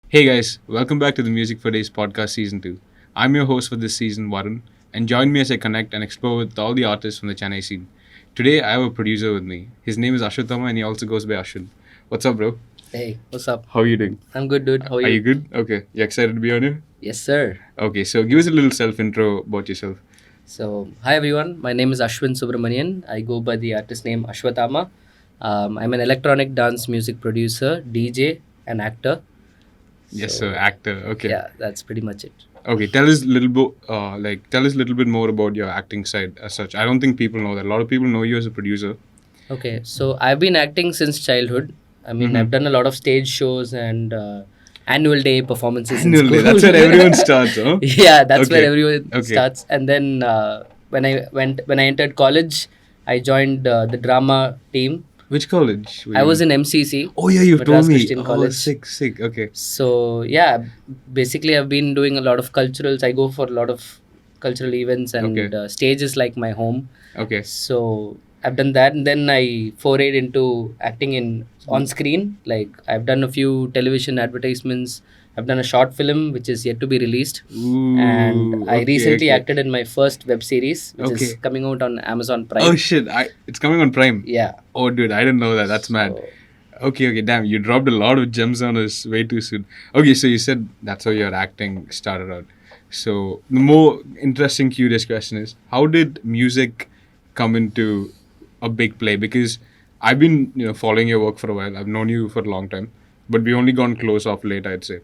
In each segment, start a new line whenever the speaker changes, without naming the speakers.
Hey guys, welcome back to the Music for Days podcast season 2. I'm your host for this season, Varun, and join me as I connect and explore with all the artists from the Chennai scene. Today I have a producer with me. His name is Ashwathama and he also goes by Ashwin. What's up, bro?
Hey, what's up?
How are you doing?
I'm good, dude. How are
Are you
you?
good? Okay. You excited to be on here?
Yes, sir.
Okay, so give us a little self intro about yourself.
So, hi everyone. My name is Ashwin Subramanian. I go by the artist name Ashwathama. I'm an electronic dance music producer, DJ, and actor.
Yes,
So,
sir, actor. Okay.
Yeah, that's pretty much it.
Okay, tell us a little bit tell us a little bit more about your acting side as such. I don't think people know that. A lot of people know you as a producer.
Okay, so I've been acting since childhood. I mean, I've done a lot of stage shows and annual day performances in
Annual
school.
day. That's where everyone starts, huh?
Yeah, that's where
Okay.
everyone
Okay.
starts. And then when I entered college, I joined the drama team.
Which college?
I was in MCC.
Oh yeah, you've
Madras
told me.
Christian
Oh,
College.
sick. Okay.
So yeah, basically I've been doing a lot of culturals. I go for a lot of cultural events and
Okay.
stage is like my home.
Okay.
So I've done that, and then I forayed into acting in on screen. Like I've done a few television advertisements. I've done a short film which is yet to be released,
Ooh.
and I
okay,
recently
okay.
acted in my first web series, which is
Okay.
coming out on Amazon Prime.
Oh shit! It's coming on Prime.
Yeah.
Oh dude, I didn't know that. That's mad.
So,
Okay, damn, you dropped a lot of gems on us way too soon. Okay, so you said that's how your acting started out. So the more interesting, curious question is, how did music come into a big play? Because I've been, following your work for a while. I've known you for a long time, but we only gone close off late, I'd say.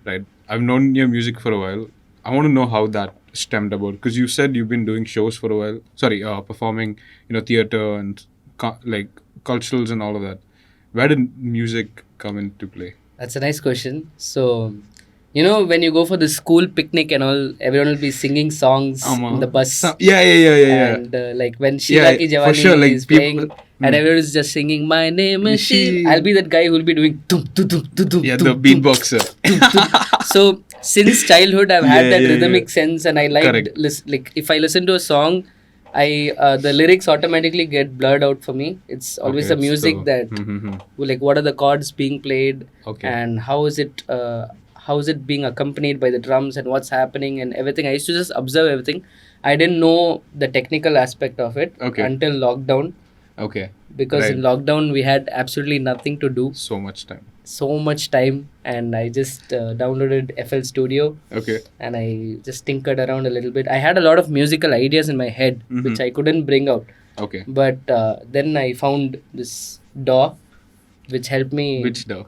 Right? I've known your music for a while. I want to know how that stemmed about, because you said you've been doing shows for a while. Sorry, performing, theater and like culturals and all of that. Where did music come into play?
that's a nice question. So, when you go for the school picnic and all, everyone will be singing songs in the bus.
Yeah.
And like when Sheila Ki
for
Jawani
sure, like
is playing,
people-
and everyone is just singing, "My name is Sheila." I'll be that guy who will be doing tum tum tum tum tum.
Yeah,
tum,
the
tum,
beatboxer.
tum, tum. So since childhood, I've had that
Yeah.
rhythmic sense, and I like
Correct.
like if I listen to a song, the lyrics automatically get blurred out for me. It's always
Okay,
the music
so-
that like what are the chords being played,
Okay.
and how is it being accompanied by the drums and what's happening and everything. I used to just observe everything. I didn't know the technical aspect of it
Okay.
until lockdown,
Okay.
because in
Right.
lockdown we had absolutely nothing to do,
So much time.
so much time, and I just downloaded FL Studio
Okay.
and I just tinkered around a little bit. I had a lot of musical ideas in my head which I couldn't bring out,
Okay.
but then I found this DAW which helped me.
Which DAW?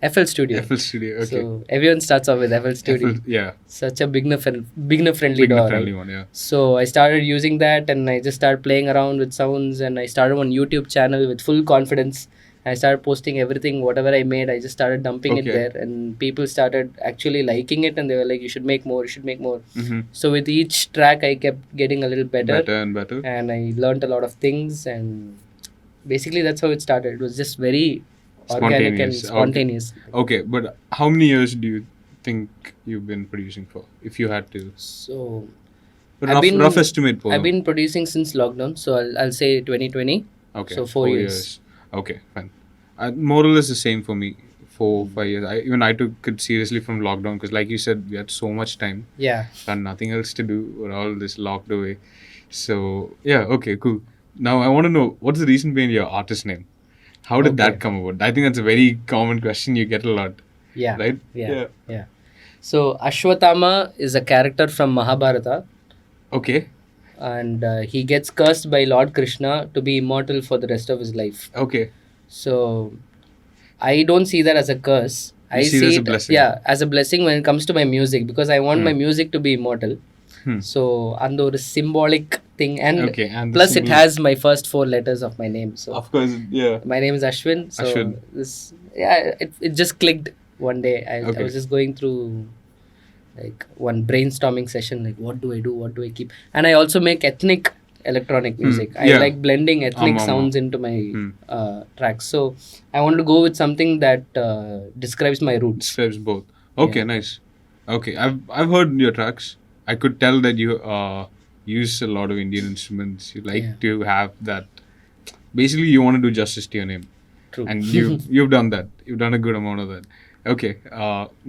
FL Studio.
FL Studio. Okay.
So everyone starts off with FL Studio.
Yeah.
Such a beginner friendly
Big
DAW,
friendly
right?
one. Yeah.
So I started using that and I just started playing around with sounds, and I started one YouTube channel with full confidence. I started posting everything, whatever I made. I just started dumping it
Okay.
there, and people started actually liking it, and they were like, "You should make more. You should make more."
Mm-hmm.
So with each track, I kept getting a little better,
Better and better.
and I learned a lot of things, and basically that's how it started. It was just very organic and
Spontaneous. Okay.
spontaneous.
Okay, but how many years do you think you've been producing for? If you had to,
So
rough estimate.
I've been producing since lockdown, so I'll say 2020.
Okay.
So 4 years.
Okay, fine. More or less the same for me. 4-5 years. I took it seriously from lockdown because, like you said, we had so much time.
Yeah.
Got nothing else to do. We're all this locked away. So yeah, okay, cool. Now I want to know, what's the reason behind your artist name? How did
Okay.
that come about? I think that's a very common question you get a lot.
Yeah.
Right?
Yeah. So Ashwathama is a character from Mahabharata,
Okay.
and he gets cursed by Lord Krishna to be immortal for the rest of his life.
Okay.
So I don't see that as a curse. I
see it as a blessing.
Yeah, as a blessing when it comes to my music, because I want my music to be immortal. So and ஒரு symbolic thing, and
Okay, and the
plus it
symbol-
has my first 4 letters of my name. So
Of course, yeah.
my name is Ashwin. So
Ashwin.
it just clicked one day. I
Okay.
was just going through like one brainstorming session, like what do I do, what do I keep, and I also make ethnic electronic music. I
yeah.
like blending ethnic
Ama.
sounds into my tracks. So I want to go with something that describes my roots.
Describes both. Okay,
Yeah.
nice. Okay, I've heard your tracks. I could tell that you use a lot of Indian instruments. You like
Yeah.
to have that. Basically, you want to do justice to your name.
True.
And you've done that. You've done a good amount of that. Okay,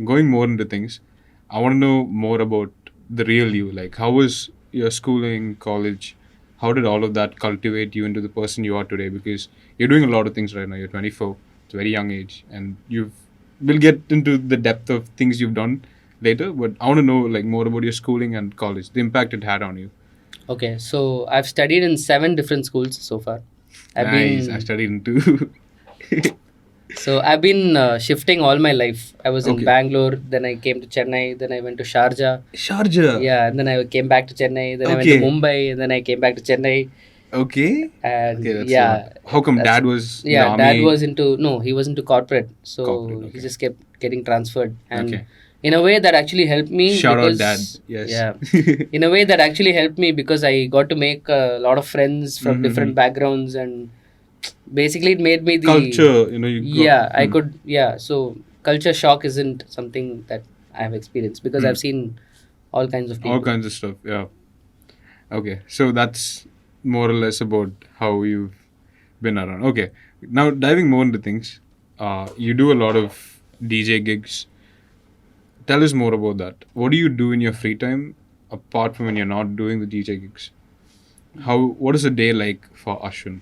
going more into things, I want to know more about the real you. Like, how was your schooling, college? How did all of that cultivate you into the person you are today? Because you're doing a lot of things right now. You're 24. It's a very young age, and we'll get into the depth of things you've done later. But I want to know like more about your schooling and college, the impact it had on you.
Okay, so I've studied in 7 different schools so far. I've
Nice. I
been
studied in two.
shifting all my life. I was in
Okay.
Bangalore, then I came to Chennai, then I went to Sharjah.
Sharjah.
Yeah, and then I came back to Chennai, then I went to
Okay.
Mumbai, and then I came back to Chennai.
Okay.
And
Okay, that's a
yeah,
lot. How come
that's
dad was in the
yeah, dad
army?
was into no, he was into corporate, so
Corporate,
he
okay.
just kept getting transferred, and
Okay.
in a way that actually helped me
Shout out
because
dad. Yes.
yeah, in a way that actually helped me because I got to make a lot of friends from different backgrounds, and basically it made me the
Culture, you got.
I could so culture shock isn't something that I have experienced because I've seen all kinds of
All
people.
kinds of stuff. Yeah. Okay. So that's more or less about how you've been around. Okay. Now diving more into things, you do a lot of DJ gigs. Tell us more about that. What do you do in your free time apart from when you're not doing the DJ gigs? What is a day like for Ashwin?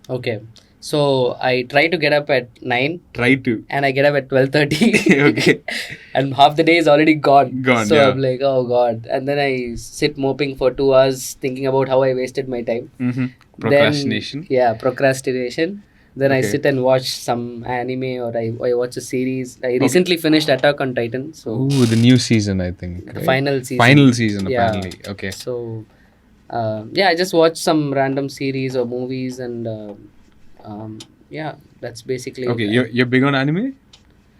Okay, so I try to get up at 9
Try to.
and I get up at 12:30.
Okay.
And half the day is already gone.
Gone,
So
yeah.
I'm like, oh god. And then I sit moping for 2 hours thinking about how I wasted my time.
Procrastination.
Then, yeah, procrastination. Then I
Okay.
sit and watch some anime or I watch a series. I recently finished Attack on Titan. So
Ooh, the new season, I think.
the final season.
Final season,
Yeah.
apparently. Okay.
So I just watch some random series or movies and that's basically
Okay,
it.
you're big on anime?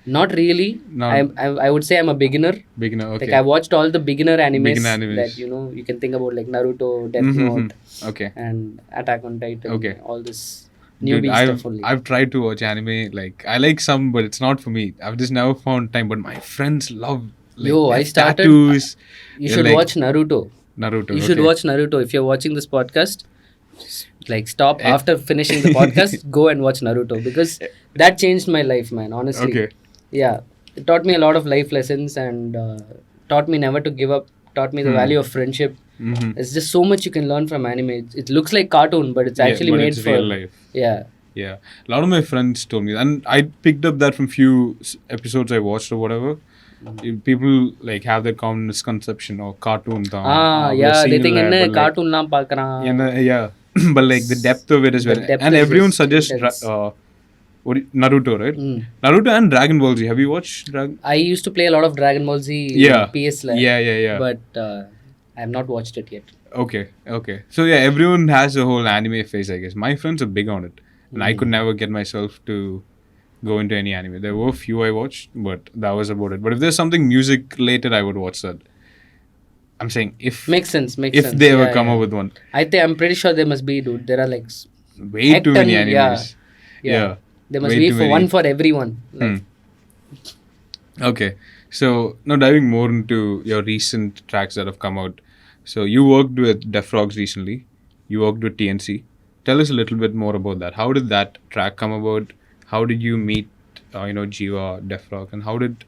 Not really.
Not-
I would say I'm a beginner.
Beginner, okay.
Like I watched all the beginner animes,
Beginner animes.
that you can think about, like Naruto, Death Note,
Okay.
and Attack on Titan.
Okay.
All this
Dude,
newbie stuff only.
I've tried to watch anime. Like, I like some, but it's not for me. I've just never found time. But my friends love. Like,
Yo,
they
I
have
started.
tattoos.
You
They're
should
like-
watch Naruto.
Naruto.
You should
okay.
watch Naruto. If you're watching this podcast, like stop
Eh.
after finishing the podcast, go and watch Naruto because that changed my life, man. Honestly.
Okay.
Yeah, it taught me a lot of life lessons and taught me never to give up. Taught me the value of friendship.
Mm-hmm.
There's just so much you can learn from anime. It looks like cartoon, but it's actually made
it's
for
real life.
Yeah.
Yeah, a lot of my friends told me, and I picked up that from few episodes I watched or whatever. People like have that common misconception or cartoon.
They think என்ன கார்ட்டூன்லாம் பார்க்கறான்.
Yeah, but like the depth of it is
The
very,
depth
and
is
everyone
just
suggests
intense.
Naruto, right? Naruto and Dragon Ball Z. Have you watched Dragon?
I used to play a lot of Dragon Ball Z
Yeah.
PS
Yeah.
but I have not watched it yet.
Okay. So yeah, everyone has a whole anime phase, I guess. My friends are big on it, and I could never get myself to go into any anime. There were few I watched, but that was about it. But if there's something music related, I would watch that. I'm saying if
Makes sense.
if they ever come up with one.
I'm pretty sure there must be, dude. There are like
Way too many
hecton-
animes.
yeah. There must
Way
be
too
for
many.
one for everyone. Like,
Okay. So now diving more into your recent tracks that have come out. So you worked with Def Frogs recently. You worked with TNC. Tell us a little bit more about that. How did that track come about? How did you meet, Jiva, Def Frog, and how did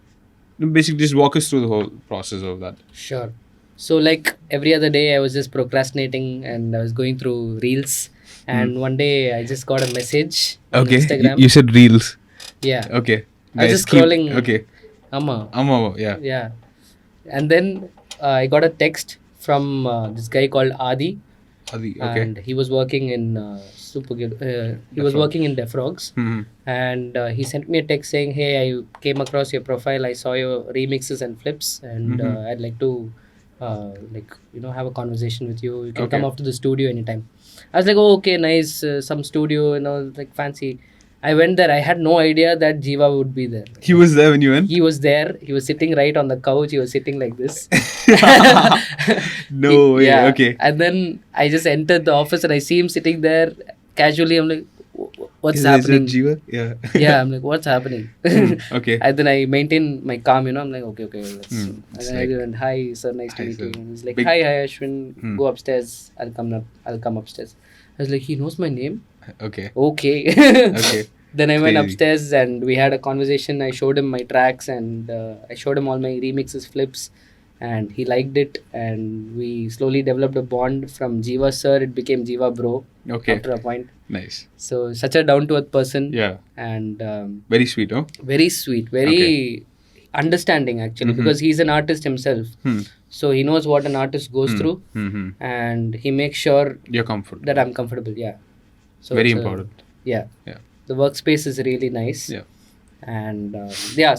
basically just walk us through the whole process of that?
Sure. So like every other day I was just procrastinating and I was going through reels and one day I just got a message on Instagram.
You said reels.
Yeah.
Okay.
I was just scrolling.
Okay.
Amma.
Yeah.
Yeah. And then I got a text from this guy called Adi.
Adi, okay.
And he was working in he was working in Def Frogs. And he sent me a text saying, hey, I came across your profile, I saw your remixes and flips, and I'd like to have a conversation with you. You can come up to the studio anytime. I was like, oh, okay, nice, some studio, like fancy. I went there. I had no idea that Jiva would be there.
He was there when you went?
He was there. He was sitting right on the couch. He was sitting like this.
No way.
Yeah.
Okay.
And then I just entered the office and I see him sitting there casually. I'm like, what's
Is that
happening?
Jiva? Yeah.
Yeah, I'm like, what's happening?
Okay.
And then I maintain my calm, I'm like, okay, let's. And
It's
then I went, hi, sir, nice to
Hi,
meet
sir.
you. And he's like,
Big-
hi, Ashwin, go upstairs. I'll come upstairs. I was like, he knows my name?
Okay.
Okay.
Okay.
Then I went
Crazy.
upstairs and we had a conversation. I showed him my tracks and I showed him all my remixes, flips, and he liked it. And we slowly developed a bond. From Jiva sir, it became Jiva bro
Okay.
after a point.
Nice.
So such a down to earth person.
Yeah.
And
Very sweet, oh?
very sweet, very understanding actually, because he's an artist himself. So he knows what an artist goes through, and he makes sure
You're comfortable.
that I'm comfortable. Yeah. So
Very
it's
important.
Yeah.
Yeah.
The workspace is really nice.
Yeah.
And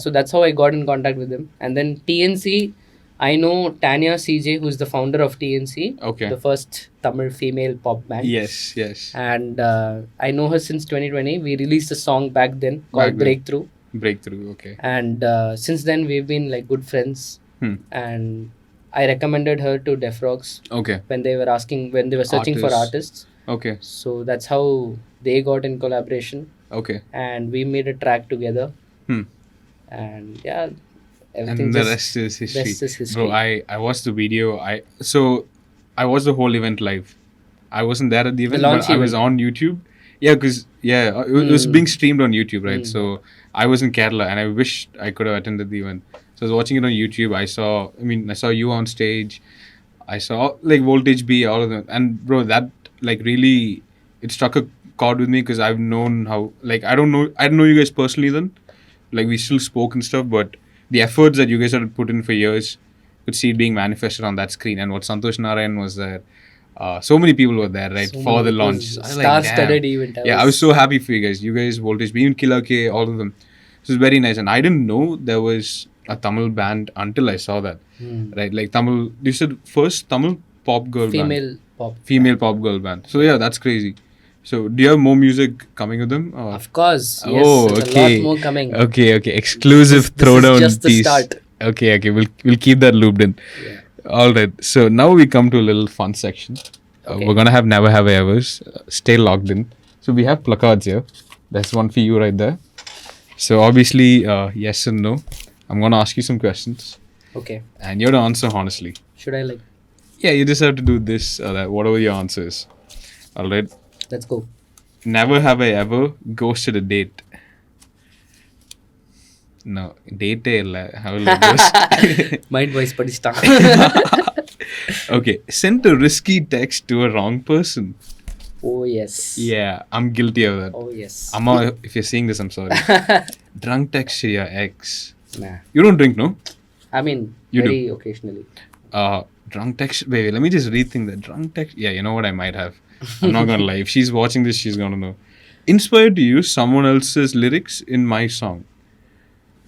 so that's how I got in contact with him. And then TNC, I know Tanya CJ, who's the founder of TNC,
Okay.
the first Tamil female pop band.
Yes, yes.
And I know her since 2020. We released a song back then
Back
called
then.
Breakthrough.
Breakthrough, okay.
And since then, we've been like good friends. And I recommended her to Defrogs
Okay.
when they were searching for artists.
Okay.
So that's how they got in collaboration.
Okay.
And we made a track together. And yeah, everything
And the
just
rest is history.
rest is history.
Bro, I watched the video. I watched the whole event live. I wasn't there at the event,
launch
but I was
event.
on YouTube. Yeah, because it was being streamed on YouTube, right? So I was in Kerala, and I wished I could have attended the event. So I was watching it on YouTube. I saw you on stage. I saw like Voltage B, all of them, and bro, that like really it struck a chord with me because I've known how like I didn't know you guys personally then, like we still spoke and stuff, but the efforts that you guys had put in for years, could see it being manifested on that screen. And what Santosh Narayan was there. So many people were there, right,
So
for
many
the launch.
people.
I was like, damn.
Star-studded event.
I was so happy for you guys. You guys, Voltage, even Killa K, all of them. It was very nice. And I didn't know there was a Tamil band until I saw that. Right, like Tamil, you said first Tamil pop girl band. Female pop girl band. So yeah, that's crazy. So do you have more music coming with them? Or?
Of course. Yes,
Oh,
there's
okay.
a lot more coming.
Okay. Exclusive
This
throwdown
is just the
piece.
start.
Okay. We'll keep that looped in.
Yeah.
All right. So now we come to a little fun section.
Okay.
We're gonna have never have I ever's. Stay logged in. So we have placards here. There's one for you right there. So obviously, yes and no. I'm gonna ask you some questions,
Okay.
and you have to answer honestly.
Should I like?
Yeah, you just have to do this or that, whatever your answer is. All right.
Let's go.
Never have I ever ghosted a date. No, date illa. How will I ghost?
Mind voice padista.
Okay, sent a risky text to a wrong person.
Oh yes.
Yeah, I'm guilty of that.
Oh yes.
Amma, if you're seeing this, I'm sorry. Drunk text to your ex.
Nah.
You don't drink, no?
I mean,
You
very occasionally.
Drunk text. Wait, let me just rethink that. Drunk text. Yeah, you know what? I might have. I'm not gonna lie. If she's watching this, she's gonna know. Inspired to use someone else's lyrics in my song.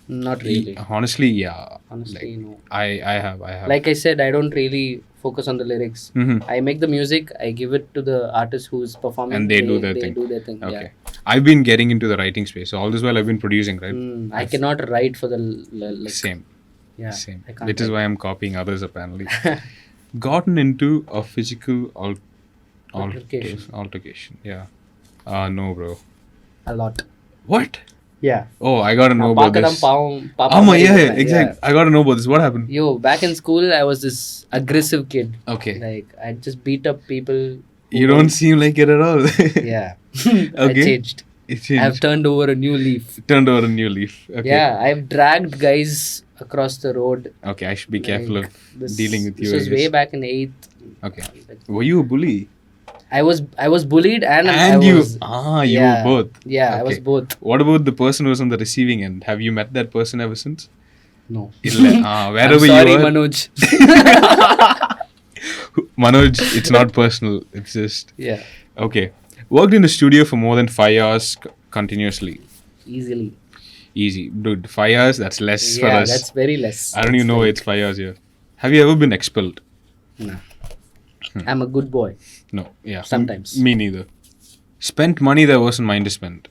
Not really.
Honestly, yeah.
Honestly, no.
I have.
Like I said, I don't really focus on the lyrics.
Mhm.
I make the music. I give it to the artist who's performing.
And they do their thing.
Do their thing.
Okay. I've been getting into the writing space. So all this while I've been producing, right?
Yeah. I cannot write for the like.
Same.
Yeah.
Same.
I can't
Which is
write.
why I'm copying others apparently. Gotten into a physical altercation. Yeah. No, bro.
A lot.
What?
Yeah.
Oh, I gotta know about this.
Yeah.
Exactly. I gotta know about this. What happened?
Yo, back in school, I was this aggressive kid.
Okay.
Like, I just beat up people.
You don't seem like it at all.
Yeah. I
Okay.
changed.
It changed.
I've turned over a new leaf.
Turned over a new leaf. Okay.
Yeah, I've dragged guys across the road.
Okay, I should be careful of
This-
dealing with you.
This was
I guess.
way back in 8th.
Okay. Were you a bully?
I was bullied and I
you.
was.
You
Yeah.
were both.
Yeah, I was
Okay.
both.
What about the person who was on the receiving end? Have you met that person ever since?
No.
Wherever
I'm sorry,
you are.
Manoj.
Manoj, it's not personal. It's just.
Yeah,
Okay. Worked in a studio for more than 5 hours continuously.
easily.
Easy. Dude, 5 hours, that's less for
Yeah,
us.
that's very less.
I don't even know why it's 5 hours here. Have you ever been expelled?
No. I'm a good boy.
No. Yeah.
Sometimes.
Me neither. Spent money that wasn't mine to spend.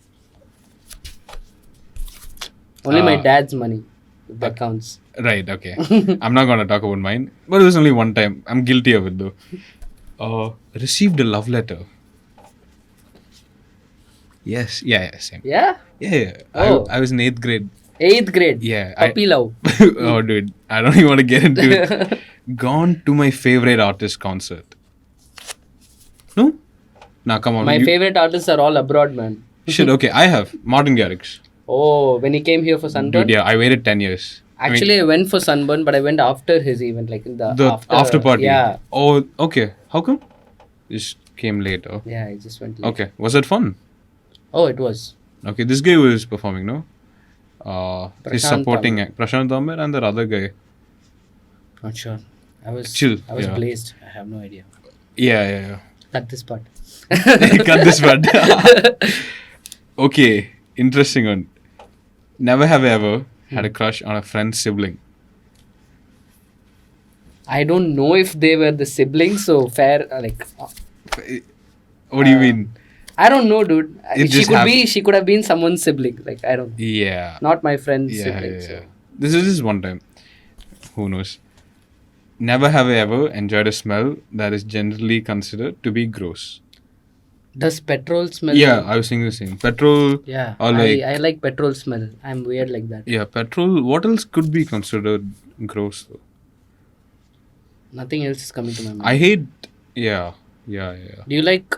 Only my dad's money. If that counts.
Right, okay. I'm not going to talk about mine. But it was only one time. I'm guilty of it though. Received a love letter. Yes. Yeah, same.
Yeah?
Yeah.
Oh.
I was in 8th grade.
8th grade.
Yeah.
Puppy love.
Oh, dude. I don't even want to get into it. Gone to my favorite artist concert. No? Nah, come on.
My favorite artists are all abroad, man.
Shit, okay, I have. Martin Garrix.
Oh, when he came here for Sunburn?
Dude, yeah, I waited 10 years.
Actually, I went for Sunburn, but I went after his event, like in the,
The after party.
Yeah.
Oh, okay. How come? Just came late. Oh.
Yeah, I just went late.
Okay. Was it fun?
Oh, it was.
Okay, this guy was performing, no? He's
Prashant
supporting
Tamir.
Prashant Tamir and that other guy.
Not sure. I was
Chill,
I was
yeah.
blazed. I have no idea.
Yeah.
Cut this part.
Cut this part. Okay, interesting one. Never have I ever had a crush on a friend's sibling.
I don't know if they were the siblings, so fair.
What do you mean?
I don't know, dude.
It
She
just
could be.
happened.
She could have been someone's sibling. Like I don't.
Yeah.
Not my friend's
Yeah,
sibling.
yeah,
So.
yeah. This is just one time. Who knows? Never have I ever enjoyed a smell that is generally considered to be gross.
Does petrol smell?
Yeah, I was thinking the same. Petrol.
Yeah.
Or like,
I like petrol smell. I'm weird like that.
yeah, petrol. What else could be considered gross though?
Nothing else is coming to my mind.
I hate. Yeah.
Do you like?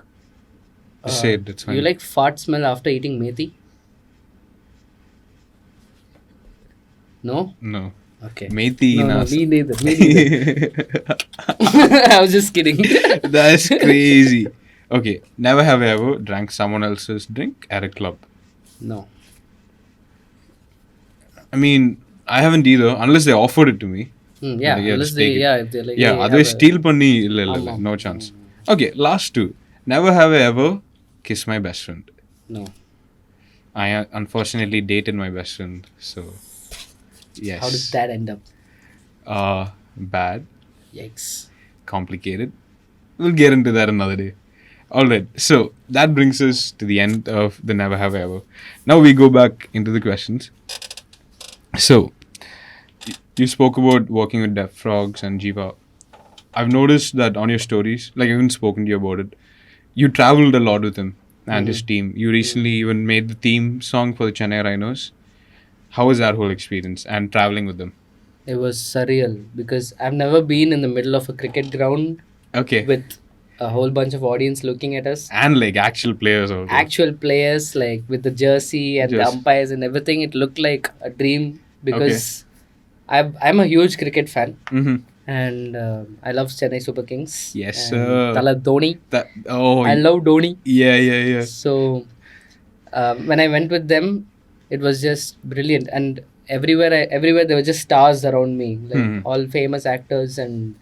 Just say it. It's
Do
fine.
you like fart smell after eating methi? No.
No.
Okay.
Methi.
No,
nas-
me neither. Me neither. I was just kidding.
That's crazy. Okay. Never have I ever drank someone else's drink at a club.
No.
I mean, I haven't either, unless they offered it to me.
Yeah.
Like,
Unless
just
they,
take it.
yeah, if they're like,
Yeah,
hey,
otherwise
have a-
steal panni, illa,
Amma.
no chance. Okay, last two. Never have I ever kissed my best friend.
No.
I unfortunately dated my best friend, so yes.
How did that end up?
Bad,
Yikes.
complicated. We'll get into that another day. Alright, so that brings us to the end of the Never Have I Ever. Now we go back into the questions. So, you spoke about working with Deaf Frogs and Jiva. I've noticed that on your stories, like I haven't spoken to you about it, you traveled a lot with him and his team. You recently even made the theme song for the Chennai Rhinos. How was that whole experience and traveling with them?
It was surreal because I've never been in the middle of a cricket ground
Okay.
with a whole bunch of audience looking at us.
And like actual players also.
Actual players, like with the jersey and the
Jersey.
umpires and everything, it looked like a dream because I'm a huge cricket fan
Mm-hmm.
and I love Chennai Super Kings.
Yes,
and
sir.
Tala Dhoni.
Oh,
I love Dhoni.
yeah.
So when I went with them, it was just brilliant. And everywhere there were just stars around me, like all famous actors and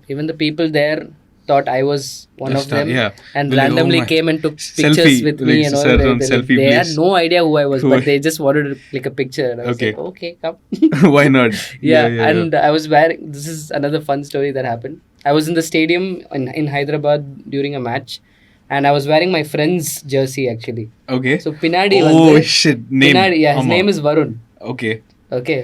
even the people there thought I was one
A
of
star,
them,
yeah.
and
They're like,
randomly
"Oh my-
came and took
Selfie,
pictures with me
like,
and all.
sir, on
They
selfie,
had
please."
no idea who I was,
Cool.
but they just wanted to click a picture. And I was
Okay.
like, okay, come.
Why not?
Yeah, and I was wearing. This is another fun story that happened. I was in the stadium in Hyderabad during a match, and I was wearing my friend's jersey actually.
Okay.
So Pinadi
Oh
was
shit! Name.
Pinadi, yeah, his
Amma.
name is Varun.
Okay.
Okay.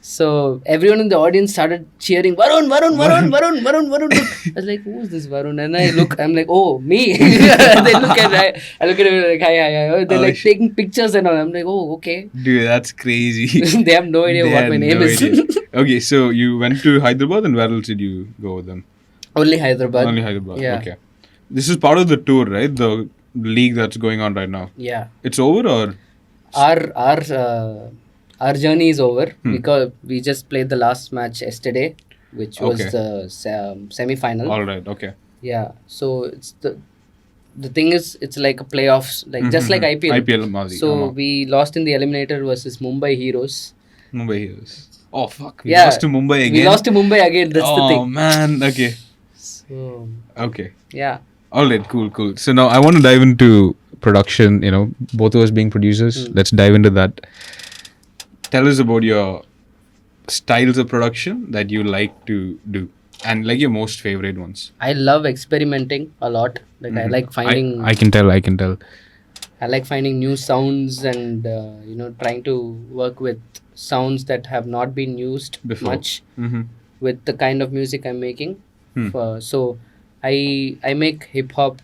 So everyone in the audience started cheering, Varun. I was like, who's this Varun? And I look, I'm like, oh, me. They look at, I look at him like, hi. They're
Oh,
like
shit.
taking pictures and all. I'm like, oh, okay.
Dude, that's crazy.
They have no idea
They
what
had
my name
no
is.
idea. Okay, so you went to Hyderabad, and where else did you go with them?
Only Hyderabad.
Only Hyderabad.
Yeah.
Okay. This is part of the tour, right? The league that's going on right now.
Yeah.
It's over, or
Our journey is over because we just played the last match yesterday, which was
Okay.
the semi-final.
all right? Okay.
Yeah. So it's the thing is, it's like a playoffs, like just like IPL.
IPL Mali.
So we lost in the eliminator versus Mumbai Heroes.
Mumbai Heroes. Oh fuck! We
Yeah,
lost to Mumbai again.
We lost to Mumbai again. That's the
Oh
thing.
man. Okay.
So
Okay.
yeah.
All right. Cool. So now I want to dive into production. You know, both of us being producers. Let's dive into that. Tell us about your styles of production that you like to do, and like your most favorite ones.
I love experimenting a lot. Like I like finding.
I can tell.
I like finding new sounds and trying to work with sounds that have not been used
Before.
much
Mm-hmm.
with the kind of music I'm making. So I make hip hop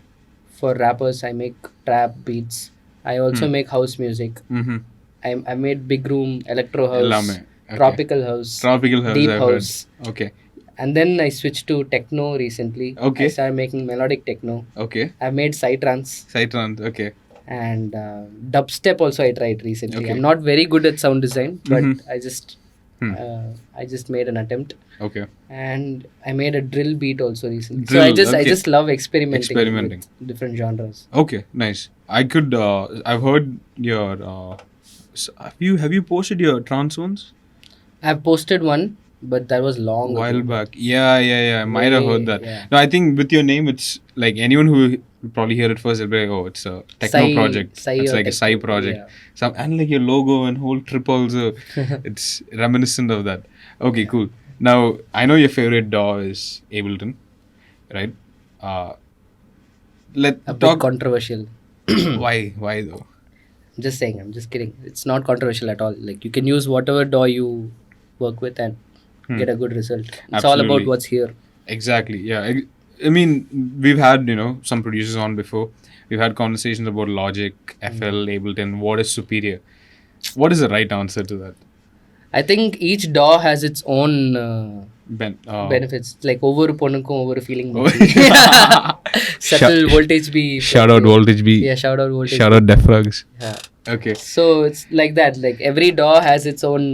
for rappers. I make trap beats. I also make house music.
Mm-hmm.
I made big room, electro house,
Ellame. Okay.
tropical house,
Tropical house.
deep
I've
house.
heard. Okay.
And then I switched to techno recently.
Okay.
I started making melodic techno.
Okay.
I've made psytrance.
Psytrance. Okay.
And dubstep also I tried recently.
Okay.
I'm not very good at sound design, but
Mhm.
I just made an attempt.
Okay.
And I made a drill beat also recently.
Drill,
So I
okay.
just love experimenting
Experimenting.
with different genres.
Okay. Nice. I could. I've heard your. Have you posted your trance ones?
I've posted one, but that was long
A while
ago.
back. Yeah. I might have heard that.
Yeah.
No, I think with your name, it's like anyone who will probably hear it first, they'll be like, oh, it's a techno
Psy-
project.
Psy
It's
or
like a Psy
techno,
project.
yeah.
And like your logo and whole trip also, it's reminiscent of that. Okay, cool. Now, I know your favorite DAW is Ableton, right? Let
A bit
talk.
controversial.
Why though?
I'm just saying, I'm just kidding. It's not controversial at all. Like you can use whatever DAW you work with and get a good result. It's all about
Absolutely.
what's here.
Exactly. Yeah. I mean, we've had some producers on before. We've had conversations about Logic, FL, Ableton. What is superior? What is the right answer to that?
I think each DAW has its own benefits. Like ஒவ்வொரு பொண்ணுக்கும் ஒவ்வொரு feeling. Subtle voltage be.
Shout out voltage B.
Yeah, shout out voltage.
Shout out Defrogs.
Yeah.
Okay.
So it's like that. Like every DAW has its own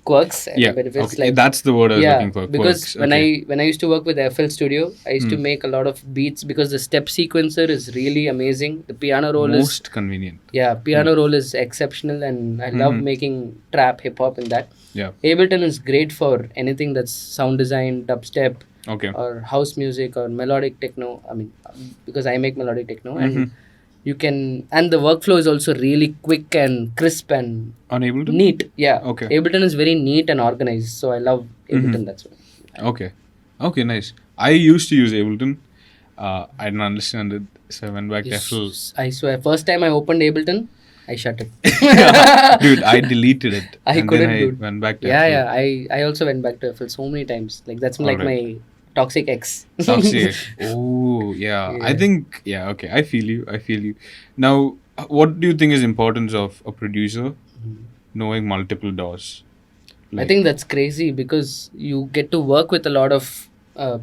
quirks and benefits.
Okay.
Like
That's the word I was looking for.
because
Quirks.
when I used to work with FL Studio, I used to make a lot of beats because the step sequencer is really amazing. The piano roll is
most convenient.
piano roll is exceptional, and I love making trap, hip hop, and that.
Yeah.
Ableton is great for anything that's sound design, dubstep,
Okay.
or house music or melodic techno. I mean, because I make melodic techno, and you can, and the workflow is also really quick and crisp and
On Ableton?
neat. Yeah.
Okay.
Ableton is very neat and organized, so I love Ableton. That's why.
Okay. Okay, nice. I used to use Ableton. I didn't understand it, so I went back to FL.
I swear, first time I opened Ableton, I shut it.
Dude, I deleted it.
I
and
couldn't
then I
do it.
went back to
Yeah,
FL.
yeah. I also went back to FL so many times. Like that's like
Alright.
my toxic ex.
Toxic. Oh, yeah. I think, okay. I feel you. Now, what do you think is importance of a producer knowing multiple DAWs?
I think that's crazy because you get to work with a lot of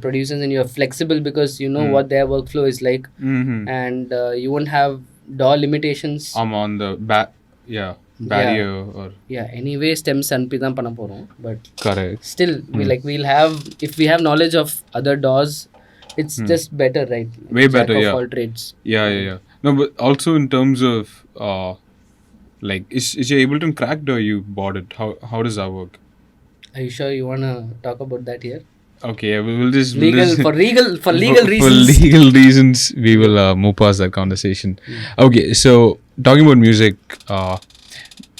producers and you're flexible because you know what their workflow is like, and you won't have DAW limitations.
I'm on the barrier or
Anyway stems and தான் பண்ண போறோம், but
correct.
still we'll have, if we have knowledge of other DAWs, it's just better, right?
Way
Jack
better,
of
yeah.
all trades.
Yeah. No, but also in terms of like is your Ableton cracked or you bought it? How does that work?
Are you sure you wanna talk about that here?
Okay, yeah, we'll just
For legal reasons.
For legal reasons, we will move past that conversation. Okay, so talking about music,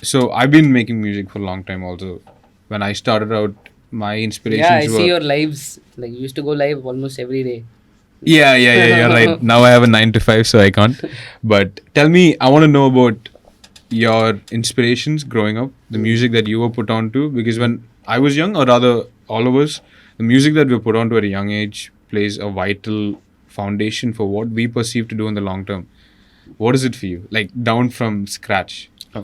so I've been making music for a long time. Also, when I started out, my inspirations
Yeah, I
were
see your lives. Like you used to go live almost every day.
yeah. You're right. Now I have a 9 to 5, so I can't. But tell me, I want to know about your inspirations growing up, the music that you were put on to, because when I was young, or rather all of us, the music that we were put on to at a young age plays a vital foundation for what we perceive to do in the long term. What is it for you? Like down from scratch.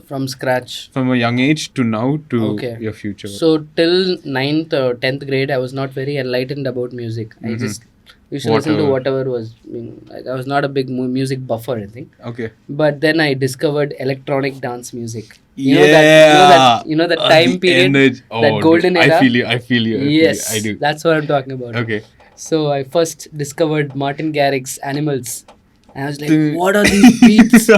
From scratch.
From a young age to now to your future.
So till 9th or 10th grade, I was not very enlightened about music. I just used to listen to whatever was. I was not a big music buffer or anything.
Okay.
But then I discovered electronic dance music.
You
know that time period, that golden
dude,
era.
I feel you.
Yes,
I do.
that's what I'm talking about.
Okay.
So I first discovered Martin Garrix's Animals. And I was like, what are these beats?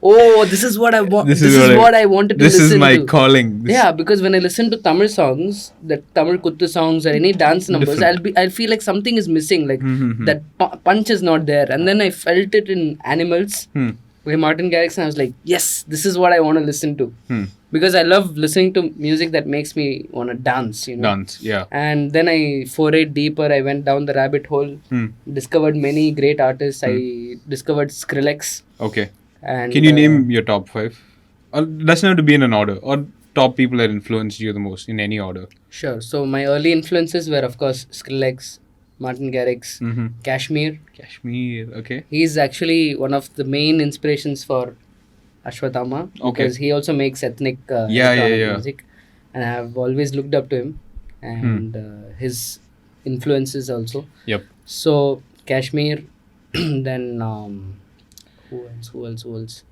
Oh, this is what I want. This is what I wanted to listen to.
This is my calling.
Yeah, because when I listen to Tamil songs, the Tamil Kuttu songs or any dance numbers, I'll feel like something is missing. Like that punch is not there. And then I felt it in Animals with Martin Garrix, and I was like, yes, this is what I want to listen to. Because I love listening to music that makes me want to dance,
Dance, yeah.
And then I forayed deeper. I went down the rabbit hole, discovered many great artists. I discovered Skrillex.
Okay.
And
can you name your top 5? Or doesn't have to be in an order. Or top people that influenced you the most in any order.
Sure. So my early influences were, of course, Skrillex, Martin Garrix, Kashmir.
Okay.
He's actually one of the main inspirations for Ashwathama, because he also makes ethnic electronic music, and I have always looked up to him. And his influences also.
Yep.
So Kashmir, then who else?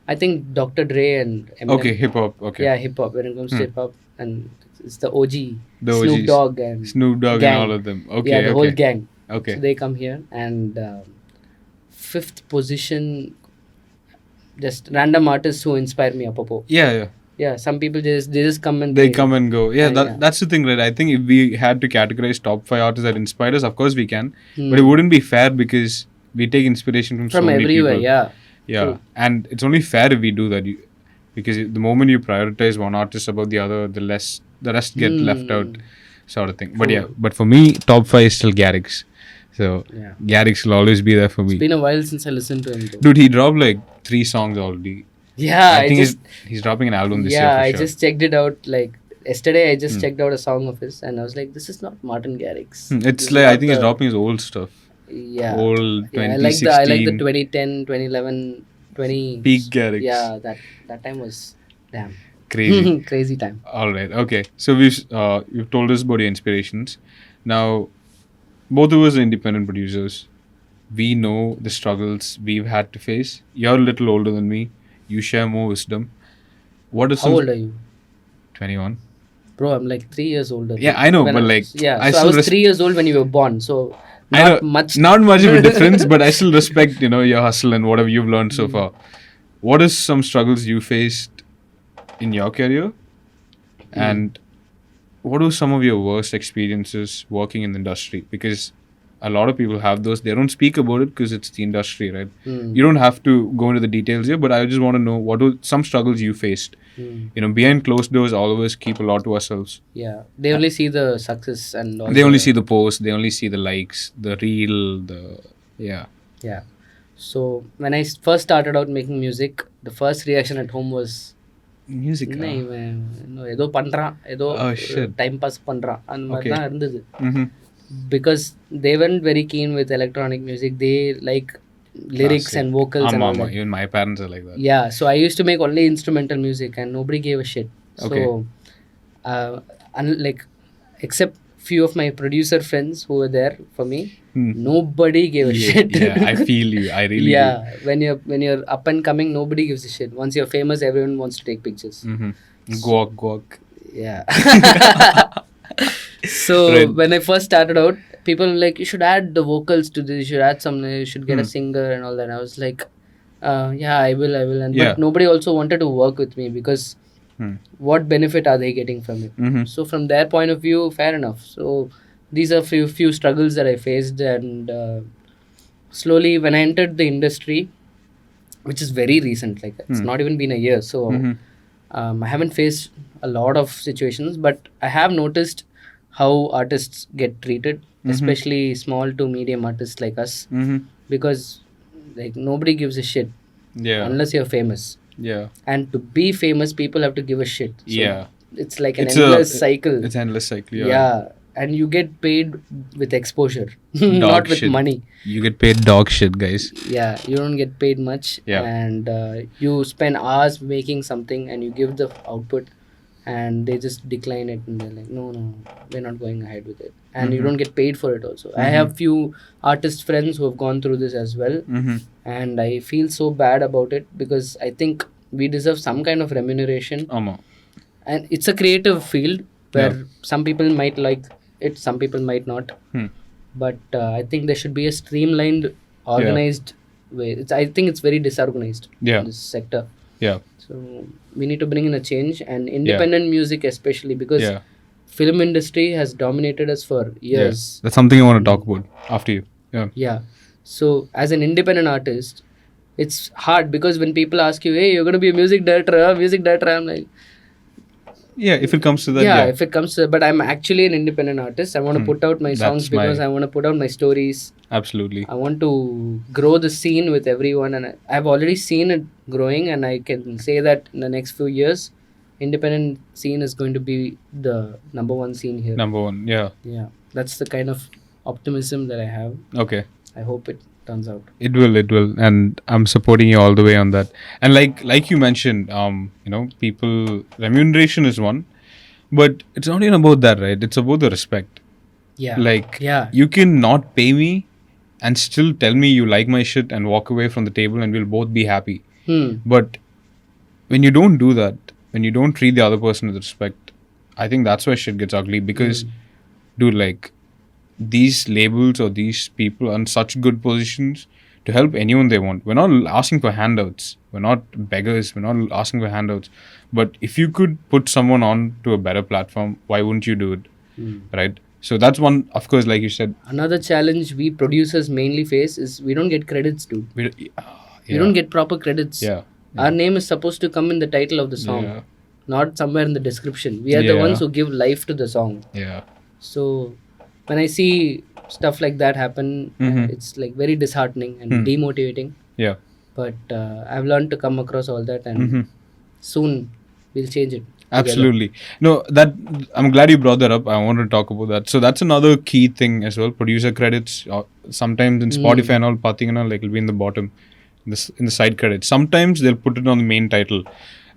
I think Dr. Dre and Eminem.
Okay, hip hop. Okay.
Yeah, hip hop. When it comes to hip hop, and it's the OG,
The
Snoop
OGs.
Dogg and
Snoop Dogg
gang.
and all of them. Okay.
Yeah, the whole
okay.
gang.
Okay.
So they come here, and fifth position, just random artists who inspire me. Apopo.
Yeah.
Yeah, some people just come and
They come and go. Yeah,
yeah.
that's the thing, right? I think if we had to categorize top 5 artists that inspired us, of course we can.
Hmm.
But it wouldn't be fair because we take inspiration from so many
everywhere.
people.
Yeah.
Yeah.
True.
And it's only fair if we do that. Because the moment you prioritize one artist above the other, the rest get left out, sort of thing. But
True.
yeah, but for me, top 5 is still Garrix. So
Yeah.
Garrix will always be there for me.
It's been a while since I listened to him. Though.
Dude, he dropped like 3 songs already.
Yeah,
I think he's dropping an album this year for
I
sure.
just checked it out. Like yesterday, I just checked out a song of his, and I was like, "This is not Martin Garrix."
It's
This
like
is
I
not
think he's dropping his old stuff.
Yeah.
Old 2016.
I like the 2010, 2011, 20
peak Garrix.
Yeah, that time was damn
Crazy.
crazy time.
All right. Okay. So you've told us about your inspirations. Now, both of us are independent producers. We know the struggles we've had to face. You're a little older than me. You share more wisdom. What is
How old are you?
21.
Bro, I'm like 3 years older.
Yeah, I know, but like
I was 3 years old when you were born, so
I know,
not much
of a difference, but I still respect your hustle and whatever you've learned so far. What is some struggles you faced in your career, and what were some of your worst experiences working in the industry? Because a lot of people have those. They don't speak about it because it's the industry, right? You don't have to go into the details here, but I just want to know what were some struggles you faced. Behind closed doors, all of us keep a lot to ourselves.
Yeah, they only see the success and all.
They only see the post. They only see the likes, the reel, yeah.
So when I first started out making music, the first reaction at home was
music.
ஏதோ பண்றான் ஏதோ time pass பண்றான் அந்த மாதிரி தான் இருந்தது. Because they weren't very keen with electronic music. They like lyrics and vocals and all that.
Even my parents are like that.
Yeah, so I used to make only instrumental music and nobody gave a shit.
Okay.
So except few of my producer friends who were there for me, nobody gave a shit.
Yeah, I feel you. I really do.
When you're up and coming, nobody gives a shit. Once you're famous, everyone wants to take pictures.
Guac.
Yeah. So when I first started out, people were like, you should add the vocals to this, you should add something, you should get a singer and all that. I was like, yeah, I will. But nobody also wanted to work with me because what benefit are they getting from it? So from their point of view, fair enough. So these are few struggles that I faced, and slowly when I entered the industry, which is very recent, like it's not even been a year, so I haven't faced a lot of situations, but I have noticed how artists get treated, especially small to medium artists like us, because like nobody gives a shit unless you're famous.
Yeah.
And to be famous, people have to give a shit. So it's like an endless cycle.
It's an endless cycle.
Yeah. And you get paid with exposure, not with money.
You get paid dog shit, guys.
Yeah, you don't get paid much.
Yeah.
And you spend hours making something and you give the output, and they just decline it and they're like, no, we're not going ahead with it. And you don't get paid for it also. I have few artist friends who have gone through this as well. And I feel so bad about it because I think we deserve some kind of remuneration. And it's a creative field where some people might like it, some people might not. But I think there should be a streamlined, organized way. I think it's very disorganized in this sector.
Yeah.
So we need to bring in a change, and independent music especially, because film industry has dominated us for years.
That's something I want to talk about after you.
Yeah. So as an independent artist, it's hard because when people ask you, hey, you're going to be a music director, I'm like,
yeah, if it comes to that.
If it comes to, but I'm actually an independent artist. I want to put out my songs because I want to put out my stories.
Absolutely.
I want to grow the scene with everyone, and I've already seen it growing, and I can say that in the next few years, independent scene is going to be the number one scene here.
Number one, yeah.
Yeah, that's the kind of optimism that I have.
Okay.
I hope it turns out.
It will, and I'm supporting you all the way on that. And like you mentioned, people, remuneration is one, but it's not even about that, right? It's about the respect.
Yeah.
Like,
Yeah.
you can not pay me and still tell me you like my shit and walk away from the table and we'll both be happy. But when you don't do that, when you don't treat the other person with respect, I think that's where shit gets ugly. Because, dude, like, these labels or these people are in such good positions to help anyone they want. We're not asking for handouts. We're not beggars. We're not asking for handouts. But if you could put someone on to a better platform, why wouldn't you do it? Right? So that's one, of course, like you said.
Another challenge we producers mainly face is we don't get credits, dude. We don't get proper credits.
Yeah.
Our name is supposed to come in the title of the song, not somewhere in the description. We are the ones who give life to the song.
Yeah.
So when I see stuff like that happen, it's like very disheartening and demotivating.
Yeah.
But I've learned to come across all that, and soon we'll change it.
Absolutely. No, that I'm glad you brought that up. I want to talk about that. So that's another key thing as well. Producer credits. Sometimes in Spotify and all, pathina, like, it'll be in the bottom, in the side credits. Sometimes they'll put it on the main title,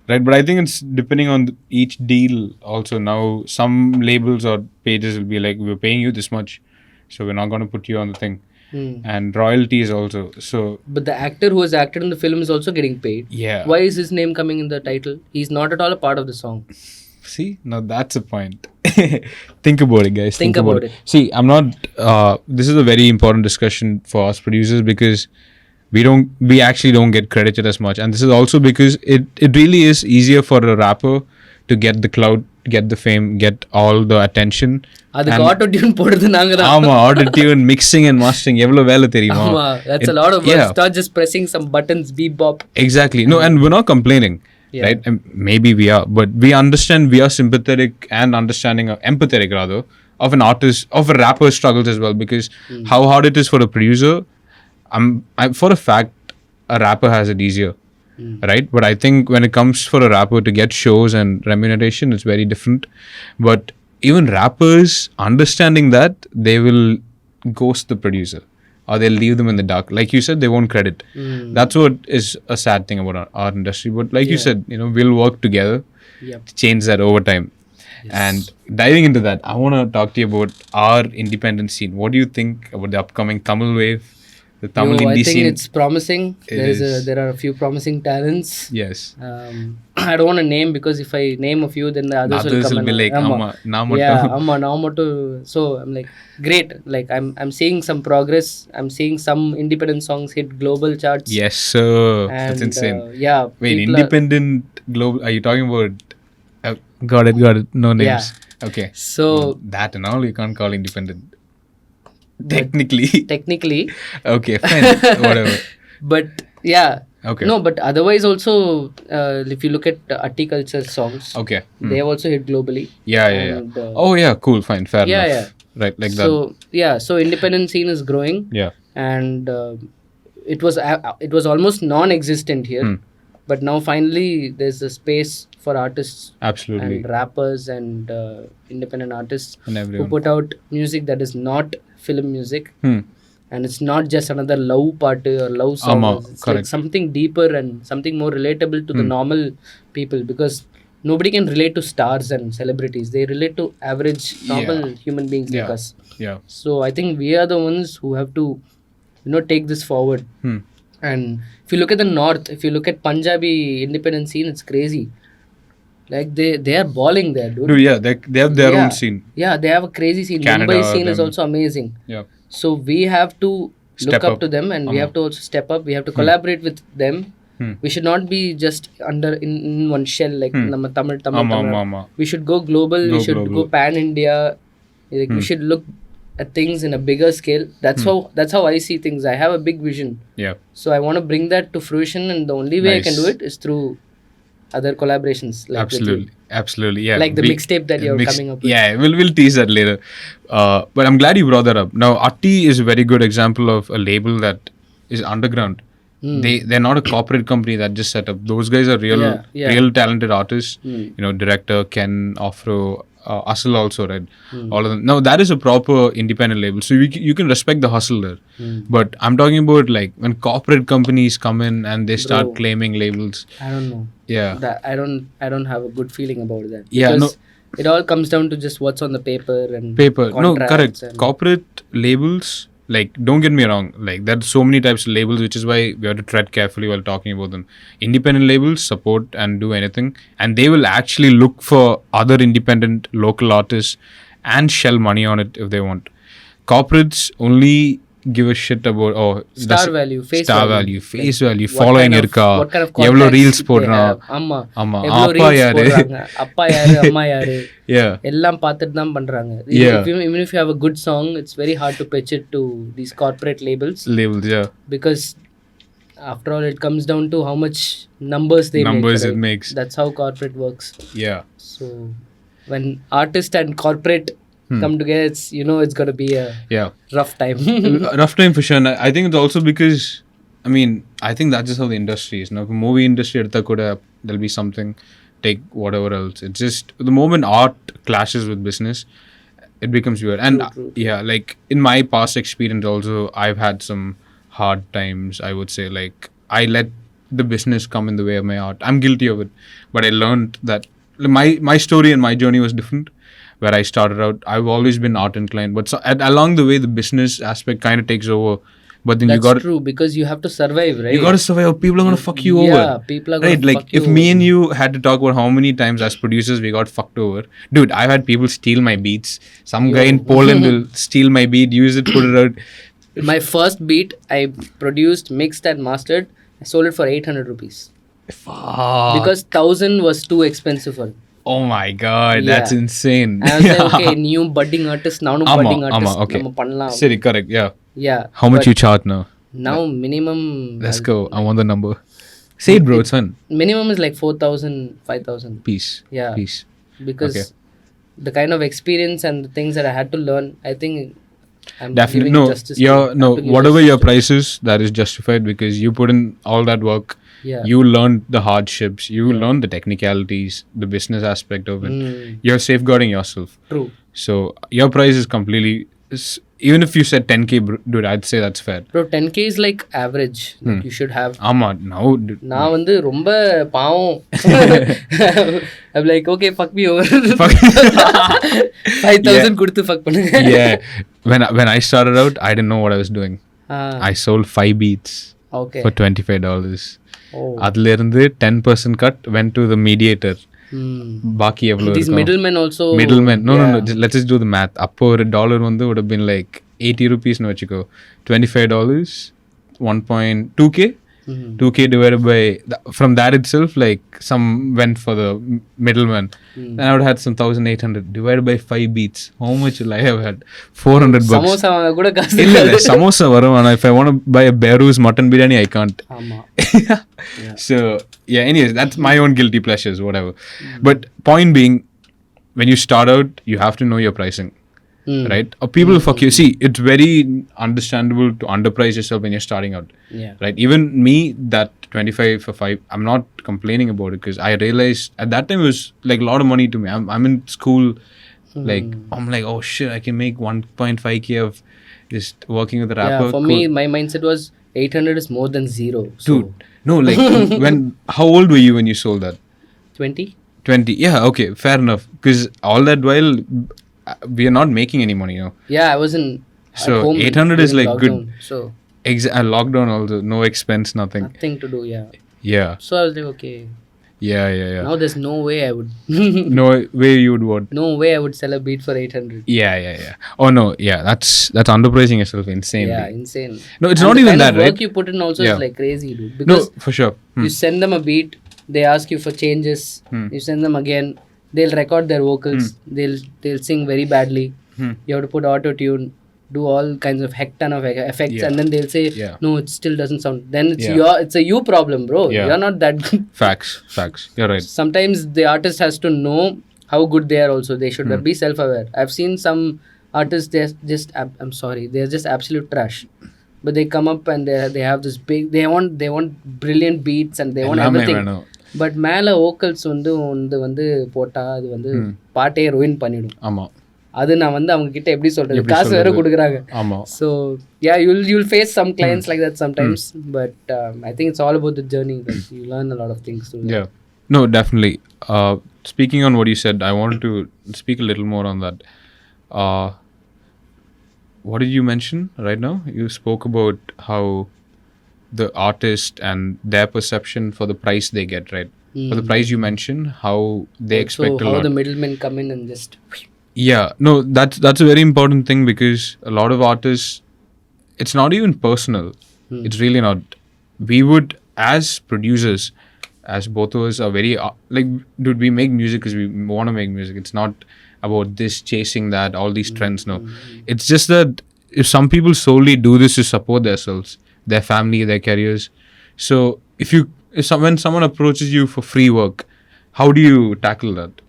right? But I think it's depending on each deal. Also, now some labels or pages will be like, we're paying you this much, so we're not going to put you on the thing. And royalties also. So,
but the actor who has acted in the film is also getting paid.
Yeah.
Why is his name coming in the title? He's not at all a part of the song.
See, now that's a point. Think about it, guys.
Think about it.
See, I'm not. This is a very important discussion for us producers because we actually don't get credited as much, and this is also because it really is easier for a rapper to get the clout, get the fame, get all the attention.
அதுக்கு auto tune போடுறது நாங்க தான்.
ஆமா, auto tune, mixing and mastering எவ்வளவு வேலை தெரியுமா?
ஆமா, that's a lot of work. Start just pressing some buttons, beep bop.
Exactly. No, and we're not complaining, right? And maybe we are, but we understand, we are sympathetic and understanding, empathetic rather, of an artist, of a rapper's struggles as well, because how hard it is for a producer, I'm for a fact a rapper has it easier. Right? But I think when it comes for a rapper to get shows and remuneration, it's very different. But even rappers understanding that, they will ghost the producer or they'll leave them in the dark. Like you said, they won't credit. That's what is a sad thing about our industry. But like you said, we'll work together to change that over time. And diving into that, I want to talk to you about our independent scene. What do you think about the upcoming Tamil wave? The Tamil indie scene.
I think it's promising. There are a few promising talents.
Yes.
I don't want to name, because if I name a few, then the others will come
be like,
So I'm like, great. Like I'm seeing some progress. I'm seeing some independent songs hit global charts.
Yes, sir. And, that's insane. Wait, independent global? Are you talking about? Got it. No names.
Yeah.
Okay.
So
that and all you can't call independent. Technically. Okay, fine. Whatever.
But yeah.
Okay.
No, but otherwise also, if you look at Articulture songs,
okay,
they have also hit globally.
Yeah. Oh yeah, cool, fine, fair enough.
Yeah.
Right, like that.
So independent scene is growing.
Yeah.
And it was almost non-existent here. But now finally there's a space for artists.
Absolutely.
And rappers and independent artists
and
who put out music that is not film music. And it's not just another love party or love song. It's like something deeper and something more relatable to the normal people, because nobody can relate to stars and celebrities. They relate to average normal human beings like us.
Yeah.
So I think we are the ones who have to take this forward. And if you look at the north, if you look at Punjabi independent scene, it's crazy. Like they are balling there, dude.
Yeah, they have their own scene.
Yeah, they have a crazy scene.
Canada,
Mumbai scene is also amazing.
Yeah.
So we have to look up to them, and we have to also step up. We have to collaborate with them. We should not be just in one shell, like Namma Tamil. We should go global. We should go pan India. Like we should look at things in a bigger scale. That's how I see things. I have a big vision.
Yeah.
So I want to bring that to fruition, and the only way I can do it is through other collaborations. Like
Absolutely. Yeah.
Like the mixtape that you're coming up with.
Yeah, we'll tease that later. But I'm glad you brought that up. Now, Atti is a very good example of a label that is underground. They're not a corporate company that just set up. Those guys are real talented artists. Director Ken, Afro, Hustle also, right? All of them. Now that is a proper independent label, so you can respect the hustle there. But I'm talking about like when corporate companies come in and they start claiming labels.
I don't know.
Yeah.
I don't have a good feeling about that.
Yeah.
Because it all comes down to just what's on the paper and
No,
contracts
correct.
and-
Corporate labels, like, don't get me wrong, like, there are so many types of labels, which is why we have to tread carefully while talking about them. Independent labels support and do anything, and they will actually look for other independent local artists and shell money on it if they want. Corporates only give a shit about
star value, face value,
face value,
what
following
kind of-
irka,
what kind of
எவ்வளோ
contacts
reels
they
போடுறான்,
have. ஆமா
ஆமா,
எவ்வளோ
அப்பா
reels
யாரு,
போடுறாங்க, அப்பா யாரு அம்மா யாரு
yeah,
எல்லாம் பார்த்துட்டு தான் பண்றாங்க.
Yeah.
Even if you have a good song, it's very hard to pitch it to these corporate labels
yeah,
because after all it comes down to how much numbers they
numbers
make,
it
right?
makes,
That's how corporate works.
yeah.
So when artist and corporate come together, it's it's going to be a
Yeah.
rough time.
Rough time for sure. And I think it's also because, I mean, I think that's just how the industry is. Now, if movie industry, there'll be something, take whatever else. It's just, the moment art clashes with business, it becomes weird. And
True.
yeah, like, in my past experience also, I've had some hard times, I would say. Like, I let the business come in the way of my art. I'm guilty of it. But I learned that my story and my journey was different. Where I started out, I've always been art inclined, but along the way, the business aspect kind of takes over. But then
That's
you got
true because you have to survive, right?
you got to survive. People are gonna fuck you
Yeah,
over.
people are gonna
Right, like
fuck you
if me and you had to talk about how many times as producers we got fucked over, dude. I've had people steal my beats. Some guy in Poland will steal my beat, use it, put it out.
My first beat I produced, mixed and mastered. I sold it for 800 rupees
Fuck.
because 1,000 was too expensive for me.
Oh my god, that's
Yeah.
insane.
I was like, okay, new budding artist, now
Ama,
budding artist,
okay.
நம்ம பண்ணலாம்.
Sorry, correct, yeah.
Yeah.
How much
but
you charge now?
now minimum?
Let's go. I want the number. Say it, bro. It's fun.
Minimum is like 4,000, 5,000.
Peace.
Yeah.
Peace.
Because
Okay.
the kind of experience and the things that I had to learn, I think I'm
Definitely.
giving
No,
justice.
no.
to give
Whatever
justice
your
to-
price is, that is justified because you put in all that work.
Yeah.
You learned the hardships. You learned the technicalities, the business aspect of it. You're safeguarding yourself.
True.
So your price is completely. Even if you said 10K, dude, I'd say that's fair.
Bro, 10K is like average. Like you should have.
Ama, now, dude.
நான் வந்து ரொம்ப பாவம். I'm like, okay, fuck me over. 5,000 கொடுத்து fuck பண்ணுங்க.
Yeah. When I started out, I didn't know what I was doing. I sold 5 beats
Okay.
for $25.
Oh.
அதுல இருந்து 10% cut went to the mediator. பாக்கி எவ்வளவு
These
இருக்கும்?
middlemen also.
Middleman. No. Let's just do the math. அப்போ ஒரு dollar வந்து would have been like 80 rupees னு வச்சுக்கோ. $25, 1.2K. 2K divided by from that itself, like some went for the middleman. Then I would have had some 1,800 divided by 5 beats. How much will I have had? 400 bucks.
Samosa வாங்க கூட காசு
இல்ல சமோசா வரும். ஆனா if I want to buy a Beru's mutton biryani, I can't.
ஆமா.
So yeah, anyways, that's my own guilty pleasures, whatever. But point being, when you start out, you have to know your pricing. Right? Or people will fuck you. See, it's very understandable to underprice yourself when you're starting out.
Yeah.
Right? Even me, that 25 for 5, I'm not complaining about it because I realized at that time it was like a lot of money to me. I'm in school, like, I'm like, oh shit, I can make 1.5K of just working with a rapper.
Yeah, for me, my mindset was 800 is more than zero. So
Dude, no, like, how old were you when you sold that?
20?
20. Yeah, okay, fair enough. Because all that while, we are not making any money, you know.
Yeah, I was in
So,
at home
800 is
during
like good.
lockdown, So
Lockdown also, no expense, nothing.
nothing to do, yeah.
Yeah.
So I was like, okay.
Yeah.
Now there's no way I would.
No way you would what?
No way I would sell a beat for 800.
Yeah. Oh no, yeah, that's underpricing yourself insanely.
Yeah, insane.
No, it's
And
not
the
even
kind
that,
of work
right?
you put in also
Yeah.
is like crazy, dude.
No,
Because
for sure.
you send them a beat, they ask you for changes. You send them again, they'll record their vocals. They'll sing very badly. You have to put auto tune, do all kinds of heck ton of effects,
Yeah.
and then they'll say,
Yeah.
no, it still doesn't sound. Then
Yeah.
it's a you problem, bro.
Yeah.
You're not that good.
Facts. You're right.
Sometimes the artist has to know how good they are also. They should be self-aware. I've seen some artists, they're just I'm sorry, they're just absolute trash, but they come up and they have this big, they want brilliant beats and they want
எல்லாமே
everything.
வேணும்.
But மேலே vocals வந்து போட்டால் அது வந்து பாட்டையே ruin பண்ணிடும்.
ஆமாம்.
அது நான் வந்து அவங்க கிட்ட எப்படி சொல்றது, காசு வேற கொடுக்குறாங்க.
ஆமாம்.
So yeah you'll face some clients like that sometimes, but I think it's all about the journey that you learn a lot of things through that.
Yeah. No, definitely. speaking on what you said, I wanted to speak a little more on that. What did you mention right now? You spoke about how the artist and their perception for the price they get, right? For the price you mentioned, how they expect a
how
lot.
the middlemen come in and just
Yeah, no, that's a very important thing, because a lot of artists, it's not even personal. It's really not. We would, as producers, as both of us are very like, dude, we make music because we want to make music. It's not about this chasing that, all these trends. No, it's just that if some people solely do this to support themselves, their family, their careers. So when someone approaches you for free work, how do you tackle that?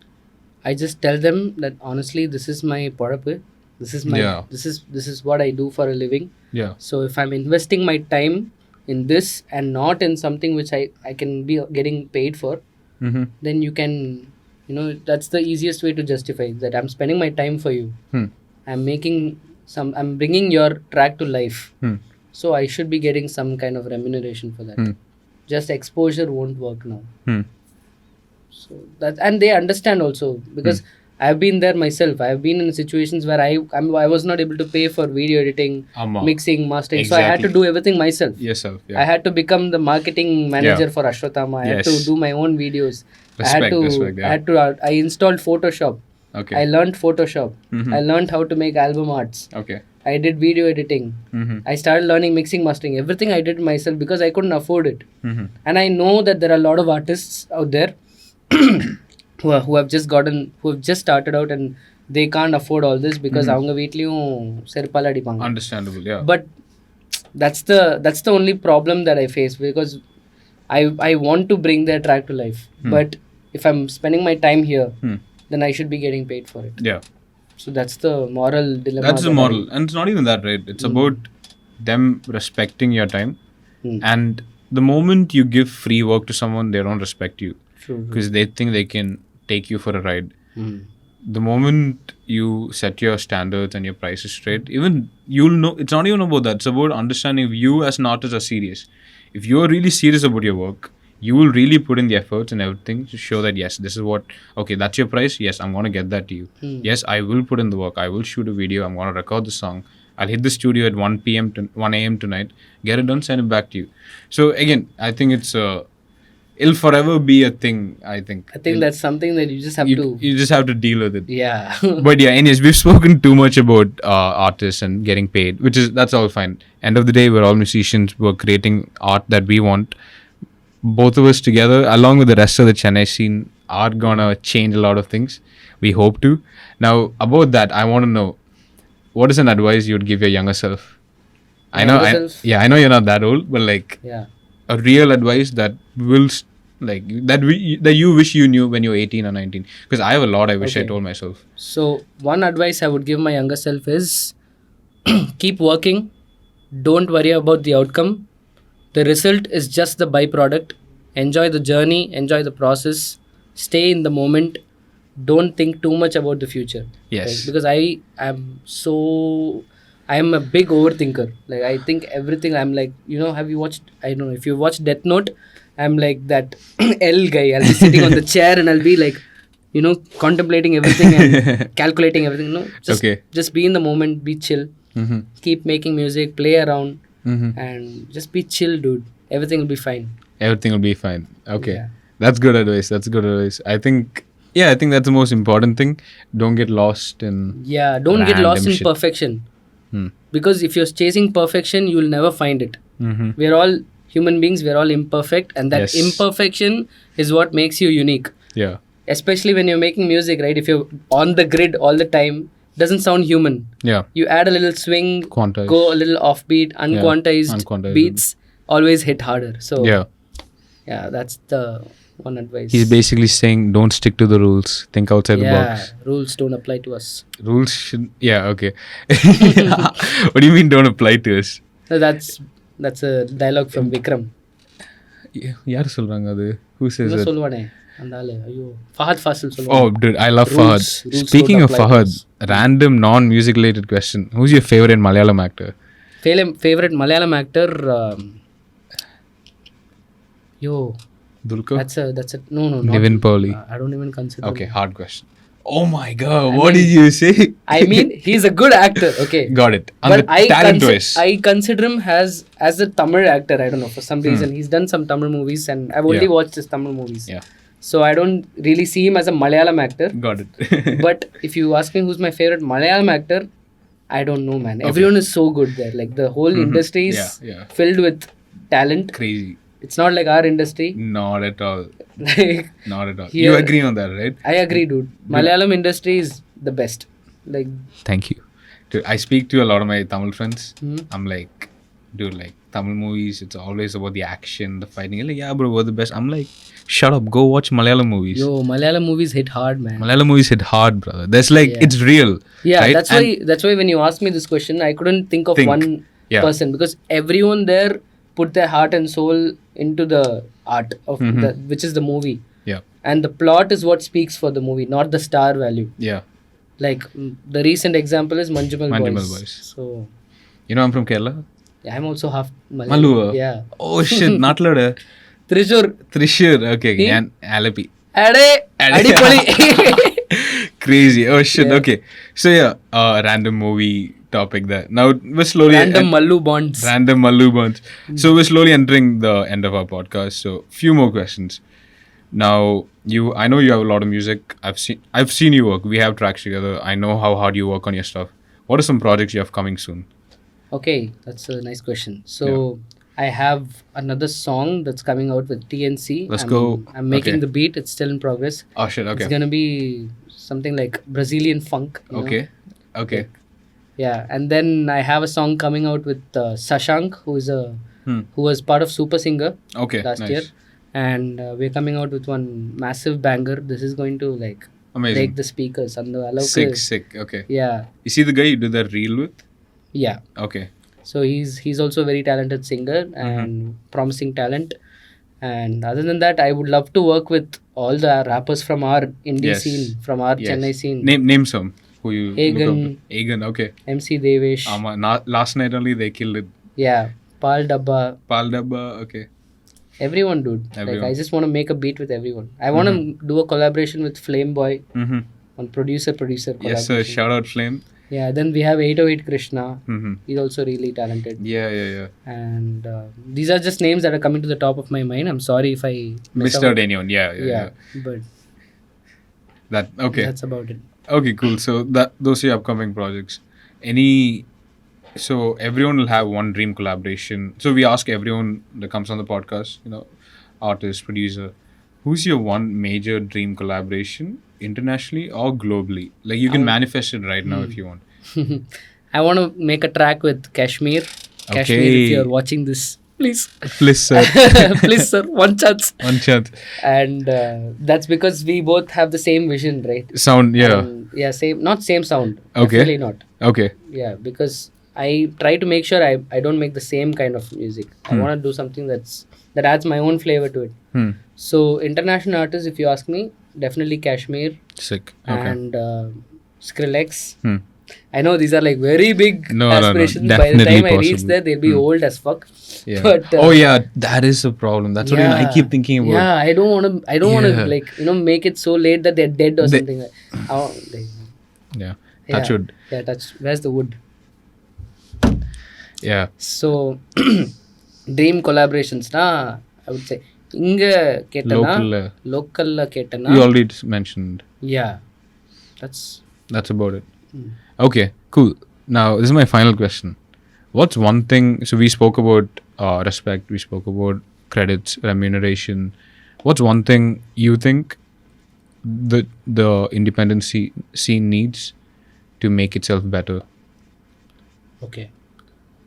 I just tell them that honestly, this is my product. This is my this is what I do for a living.
Yeah.
So if I'm investing my time in this and not in something which I can be getting paid for, then you can, that's the easiest way to justify that I'm spending my time for you. I'm bringing your track to life. So I should be getting some kind of remuneration for that. Just exposure won't work now. So that, and they understand also, because I've been there myself. I've been in situations where I was not able to pay for video editing, mixing, mastering. Exactly. So I had to do everything myself.
Yourself. Yeah.
I had to become the marketing manager for Ashwathama. I had to do my own videos. I installed Photoshop.
Okay.
I learned Photoshop. I learned how to make album arts.
Okay.
I did video editing. I started learning mixing, mastering. Everything I did myself because I couldn't afford it. And I know that there are a lot of artists out there who have just started out and they can't afford all this because avanga veetliyum serpala adipanga.
Understandable, yeah.
But that's the only problem that I face, because I want to bring their track to life. But if I'm spending my time here, then I should be getting paid for it.
Yeah.
So that's the moral dilemma.
That's the moral. And it's not even that, right? It's about them respecting your time. And the moment you give free work to someone, they don't respect you. Because they think they can take you for a ride. The moment you set your standards and your prices straight, even you'll know, it's not even about that. It's about understanding if you as an artist are serious. If you're really serious about your work, you will really put in the efforts and everything to show that, yes, this is what, okay, that's your price. Yes, I'm going to get that to you. Yes, I will put in the work. I will shoot a video. I'm going to record the song. I'll hit the studio at 1 a.m. tonight, get it done, send it back to you. So again, I think it'll forever be a thing, I think.
That's something that you just have to...
You just have to deal with it.
Yeah.
But yeah, anyways, we've spoken too much about artists and getting paid, that's all fine. End of the day, we're all musicians. We're creating art that we want. Both of us together, along with the rest of the Chennai scene, are gonna change a lot of things. We hope to. Now, about that, I want to know, what is an advice you would give your younger self? I know you're not that old, but like...
Yeah.
A real advice that will that you wish you knew when you're 18 or 19, because I have a lot I wish I told myself.
So one advice I would give my younger self is keep working, don't worry about the outcome. The result is just the byproduct. Enjoy the journey, enjoy the process, stay in the moment, don't think too much about the future.
Yes.
Right? Because I am a big overthinker. Like, I think everything. I'm like, have you watched, I don't know if you watched Death Note, I'm like that L guy. I'll be sitting on the chair and I'll be like, contemplating everything and calculating everything. No, just be in the moment, be chill, keep making music, play around, and just be chill, dude. Everything will be fine.
Everything will be fine. Okay. Yeah. That's good advice. I think that's the most important thing. Don't get lost in...
Yeah, don't get lost in perfection. Because if you're chasing perfection, you'll never find it. We're all human beings, we're all imperfect, and that imperfection is what makes you unique.
Yeah.
Especially when you're making music, right? If you're on the grid all the time, it doesn't sound human.
Yeah.
You add a little swing,
quantize.
Go a little offbeat, unquantized beats always hit harder. So yeah, that's the one advice.
He's basically saying, don't stick to the rules. Think outside the box.
Yeah, rules don't apply to us.
Rules should... Yeah, okay. What do you mean don't apply to us?
No, that's a dialogue from Vikram.
யார் சொல்றாங்க அது? Who says it?
சொல்லுவானே அந்த ஆளு ஐயோ ஃபஹத் ஃபாசில் சொல்லுவாங்க.
Oh dude, I love Fahad. Speaking of Fahad, random non-music related question. Who's your favorite Malayalam actor?
Favorite Malayalam actor
Dulko?
That's a no, not
Nivin Pauly.
I don't even consider.
Okay,
him.
hard question. Oh my god, what did you say?
I mean, he's a good actor. Okay,
Got it. And
but
the talent wise.
I consider him as a Tamil actor. I don't know, for some reason he's done some Tamil movies, and I've only watched his Tamil movies.
Yeah.
So I don't really see him as a Malayalam actor.
Got it.
But if you ask me who's my favorite Malayalam actor, I don't know, man. Everyone is so good there. Like the whole industry is filled with talent.
Crazy.
It's not like our industry.
Not at all.
Like
Not at all.
here-
You agree on that, right?
I agree, dude. Malayalam industry is the best. Like,
Thank you. Dude, I speak to a lot of my Tamil friends.
Hmm.
I'm like, dude, like Tamil movies, it's always about the action, the fighting. Like, yeah, bro, we're the best. I'm like, shut up, go watch Malayalam movies.
yo, Malayalam movies hit hard, man.
Malayalam movies hit hard, brother. There's like,
Yeah.
it's real.
Yeah,
right?
that's why when you asked me this question, I couldn't think of one
Yeah.
person, because everyone there put their heart and soul into the art of which is the movie,
Yeah.
and the plot is what speaks for the movie, not the star value.
Yeah.
Like the recent example is Manjumal
Manjumal
Boys.
Boys.
So
You know, I'm from Kerala.
yeah, I'm also half Malayalam.
Malua?
Yeah,
Oh shit, not Lada.
Thrissur.
Thrissur. Okay,
He?
and Alapi.
Ade, adipoli.
Crazy. Oh shit.
Yeah.
Okay. So yeah, random movie topic there. Now we're slowly
Random Mallu bonds.
random Mallu bunch. So we're slowly entering the end of our podcast. So few more questions. Now I know you have a lot of music. I've seen you work. We have tracks together. I know how hard you work on your stuff. What are some projects you have coming soon?
Okay, that's a nice question. So I have another song that's coming out with TNC.
Let's go.
I'm making
Okay.
the beat. It's still in progress.
Oh shit. Okay.
It's gonna be something like Brazilian funk. you know?
Okay. Okay.
Yeah, and then I have a song coming out with Sashank, who was part of Super Singer
Okay.
last
nice.
year, and we're coming out with one massive banger. This is going to like
Amazing.
break the speakers. And the
Sick. Okay.
Yeah,
You see the guy you did that reel with?
yeah.
Okay.
So he's also a very talented singer and promising talent. And other than that, I would love to work with all the rappers from our indie
Yes.
scene, from our
Yes.
Chennai scene.
Name some who you
Egan.
look up to. Egan. Okay.
MC Devesh.
Last night only they killed it.
Yeah. Paal Dabba.
Paal Dabba. Okay.
Everyone, dude.
Everyone.
Like, I just want to make a beat with everyone. I want to do a collaboration with Flame Boy
Mm-hmm.
on producer collaboration.
Yes, sir. Shout out Flame.
Yeah, then we have 808 Krishna.
Mm-hmm.
He's also really talented.
Yeah.
And these are just names that are coming to the top of my mind. I'm sorry if I
Missed out anyone. Yeah.
But
That okay.
that's about it.
Okay, cool. So those are your upcoming projects. So everyone will have one dream collaboration. So we ask everyone that comes on the podcast, artist, producer, who's your one major dream collaboration internationally or globally? Like you can manifest it right now if you want.
I want to make a track with Kashmir. Kashmir, if you're watching this, please.
Please, sir.
Please, sir. One chance.
One chance.
And that's because we both have the same vision, right?
Sound, yeah.
Yeah, not same sound.
Okay.
Definitely not.
Okay.
Yeah, because I try to make sure I don't make the same kind of music. I want to do something that adds my own flavor to it. So international artists, if you ask me, definitely Kashmir
Sick. Okay.
and Skrillex. I know these are like very big
No.
aspirations. By the
Definitely
time I reach
possible.
there, they'll be old as fuck.
Yeah.
But
oh yeah, that is the problem. That's what I keep thinking about.
Yeah, I don't want to
Yeah.
like make it so late that they're dead or something.
Yeah. Touch wood.
Yeah, touch. Where's the wood?
Yeah.
So dream collaborations na I would say inga ketana local la ketana.
You already mentioned.
Yeah, that's
about it. Okay, cool. Now this is my final question. What's one thing? So we spoke about respect. We spoke about credits, remuneration. What's one thing you think the independent scene needs to make itself better?
okay.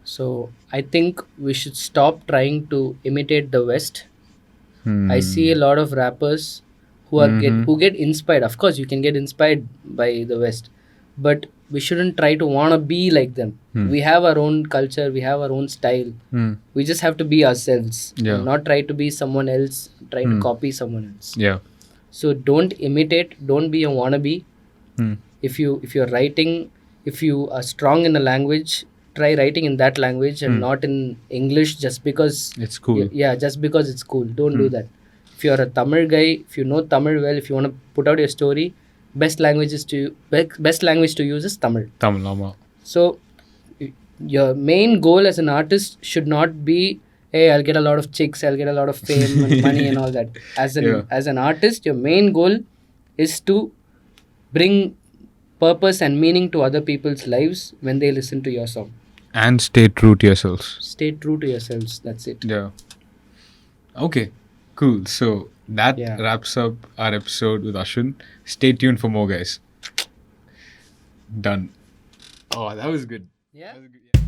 So I think we should stop trying to imitate the West. I see a lot of rappers who get inspired. Of course, you can get inspired by the West, but we shouldn't try to wanna be like them. We have our own culture. We have our own style. We just have to be ourselves.
Yeah.
And not try to be someone else. Try to copy someone else.
Yeah.
So don't imitate. Don't be a wannabe. If you're writing, if you are strong in a language, try writing in that language and not in English just because
It's cool.
yeah, just because it's cool. Don't do that. if you're a Tamil guy, if you know Tamil well, if you want to put out your story, best language to use is Tamil.
Tamil, ஆமா.
So your main goal as an artist should not be, hey, I'll get a lot of chicks, I'll get a lot of fame and money and all that. As an artist, your main goal is to bring purpose and meaning to other people's lives when they listen to your song.
And stay true to yourselves.
Stay true to yourselves. That's it.
Yeah. Okay. Cool. So that
Yeah.
wraps up our episode with Ashwin. Stay tuned for more, guys. Done. Oh, that was good.
Yeah.
That was good. Yeah.